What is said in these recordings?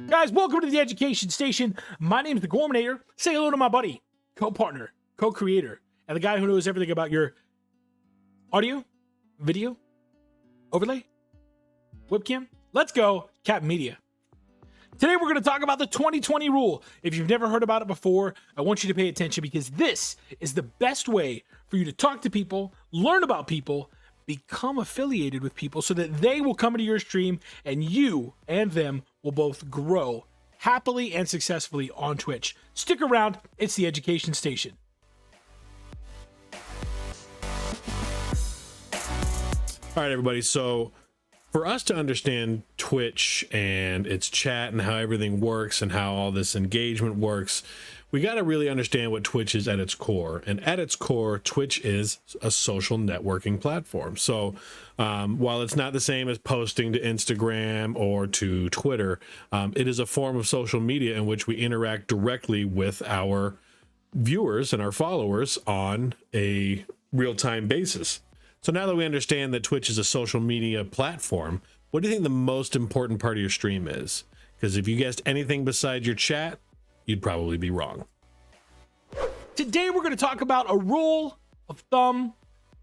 Guys, welcome to the Education Station. My name is the Gorminator. Say hello to my buddy, co-partner, co-creator, and the guy who knows everything about your audio, video, overlay, webcam. Let's go, Cap Media. Today we're going to talk about the 2020 rule. If you've never heard about it before, I want you to pay attention because this is the best way for you to talk to people, learn about people, become affiliated with people so that they will come into your stream and you and them will both grow happily and successfully on Twitch. Stick around, it's the Education Station. All right, everybody. So for us to understand Twitch and its chat and how everything works and how all this engagement works, we got to really understand what Twitch is at its core. And at its core, Twitch is a social networking platform. So while it's not the same as posting to Instagram or to Twitter, it is a form of social media in which we interact directly with our viewers and our followers on a real-time basis. So now that we understand that Twitch is a social media platform, what do you think the most important part of your stream is? Because if you guessed anything besides your chat, you'd probably be wrong. Today we're going to talk about a rule of thumb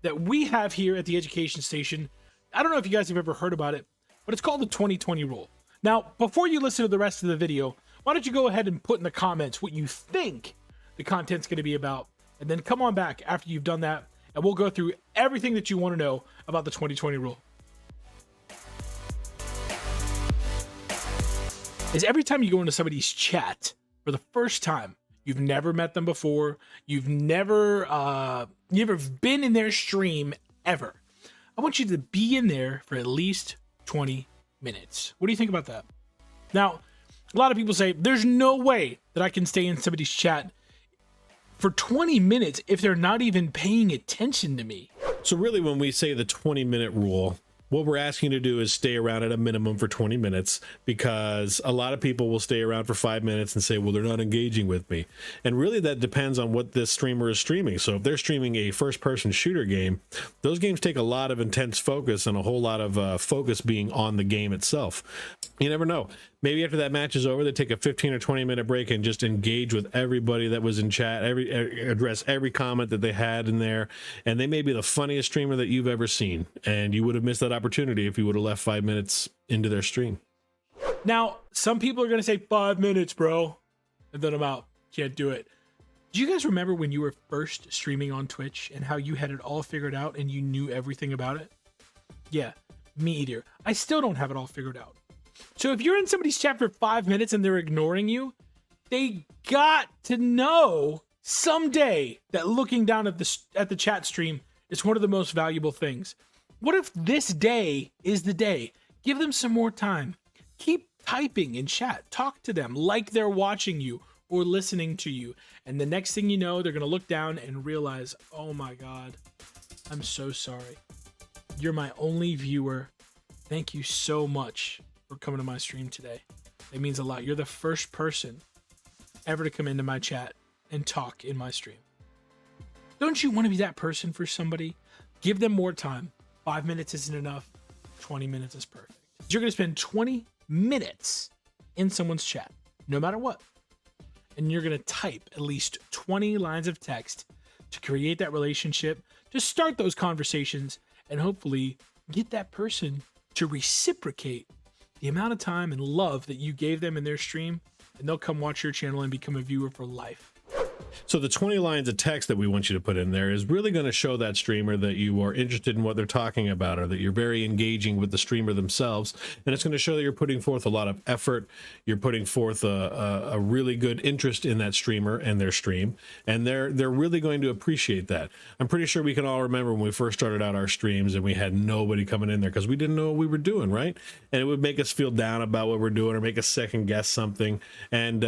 that we have here at the Education Station. I don't know if you guys have ever heard about it, but it's called the 2020 rule. Now, before you listen to the rest of the video, why don't you go ahead and put in the comments what you think the content's going to be about, and then come on back after you've done that, and we'll go through everything that you want to know about the 2020 rule. Is every time you go into somebody's chat for the first time, you've never met them before, you've never been in their stream ever, I want you to be in there for at least 20 minutes. What do you think about that? Now, a lot of people say there's no way that I can stay in somebody's chat for 20 minutes if they're not even paying attention to me. So really, when we say the 20-minute rule, what we're asking you to do is stay around at a minimum for 20 minutes, because a lot of people will stay around for 5 minutes and say, well, they're not engaging with me. And really that depends on what this streamer is streaming. So if they're streaming a first-person shooter game, those games take a lot of intense focus and a whole lot of focus being on the game itself. You never know. Maybe after that match is over, they take a 15 or 20-minute break and just engage with everybody that was in chat, address every comment that they had in there, and they may be the funniest streamer that you've ever seen, and you would have missed that opportunity if you would have left 5 minutes into their stream. Now, some people are going to say 5 minutes, bro, and then I'm out. Can't do it. Do you guys remember when you were first streaming on Twitch and how you had it all figured out and you knew everything about it? Yeah, me either. I still don't have it all figured out. So if you're in somebody's chat for 5 minutes and they're ignoring you, they got to know someday that looking down at the chat stream is one of the most valuable things. What if this day is the day? Give them some more time. Keep typing in chat. Talk to them like they're watching you or listening to you. And the next thing you know, they're going to look down and realize, oh my God, I'm so sorry. You're my only viewer. Thank you so much for coming to my stream today. It means a lot. You're the first person ever to come into my chat and talk in my stream. Don't you want to be that person for somebody? Give them more time. 5 minutes isn't enough. 20 minutes is perfect. You're going to spend 20 minutes in someone's chat, no matter what. And you're going to type at least 20 lines of text to create that relationship, to start those conversations, and hopefully get that person to reciprocate the amount of time and love that you gave them in their stream, and they'll come watch your channel and become a viewer for life. So the 20 lines of text that we want you to put in there is really going to show that streamer that you are interested in what they're talking about, or that you're very engaging with the streamer themselves. And it's going to show that you're putting forth a lot of effort. You're putting forth a really good interest in that streamer and their stream. And they're really going to appreciate that. I'm pretty sure we can all remember when we first started out our streams and we had nobody coming in there because we didn't know what we were doing, right? And it would make us feel down about what we're doing or make us second guess something. And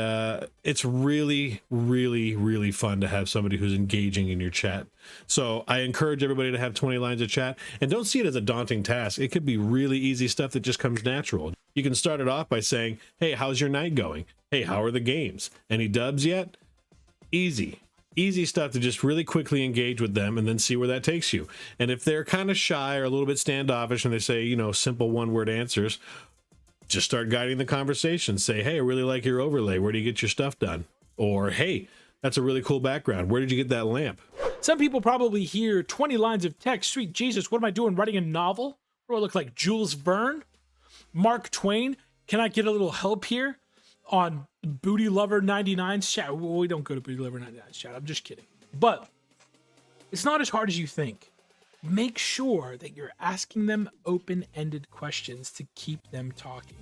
it's really, really, really fun to have somebody who's engaging in your chat. So I encourage everybody to have 20 lines of chat, and don't see it as a daunting task. It could be really easy stuff that just comes natural. You can start it off by saying, hey, how's your night going? Hey, how are the games? Any dubs yet? Easy stuff to just really quickly engage with them and then see where that takes you. And if they're kind of shy or a little bit standoffish and they say, you know, simple one-word answers, just start guiding the conversation. Say, hey, I really like your overlay. Where do you get your stuff done? Or, hey, that's a really cool background. Where did you get that lamp? Some people probably hear 20 lines of text. Sweet Jesus, what am I doing? Writing a novel? What do I look like? Jules Verne? Mark Twain? Can I get a little help here on Booty Lover 99's chat? Well, we don't go to Booty Lover 99's chat. I'm just kidding. But it's not as hard as you think. Make sure that you're asking them open-ended questions to keep them talking.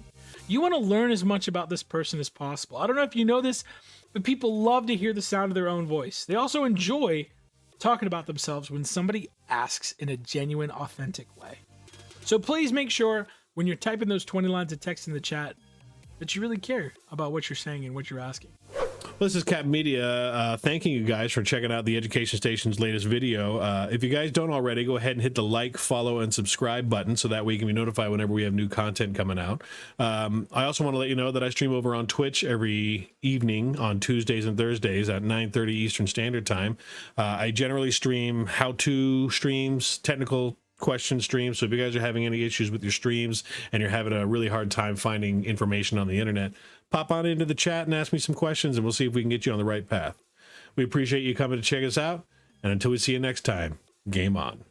You want to learn as much about this person as possible. I don't know if you know this, but people love to hear the sound of their own voice. They also enjoy talking about themselves when somebody asks in a genuine, authentic way. So please make sure when you're typing those 20 lines of text in the chat that you really care about what you're saying and what you're asking. This is Cap Media thanking you guys for checking out the Education Station's latest video. If you guys don't already, go ahead and hit the like, follow, and subscribe button so that way you can be notified whenever we have new content coming out. I also want to let you know that I stream over on Twitch every evening on Tuesdays and Thursdays at 9:30 Eastern Standard Time. I generally stream how-to streams, technical question streams. So if you guys are having any issues with your streams and you're having a really hard time finding information on the internet, pop on into the chat and ask me some questions and we'll see if we can get you on the right path. We appreciate you coming to check us out. And until we see you next time, game on.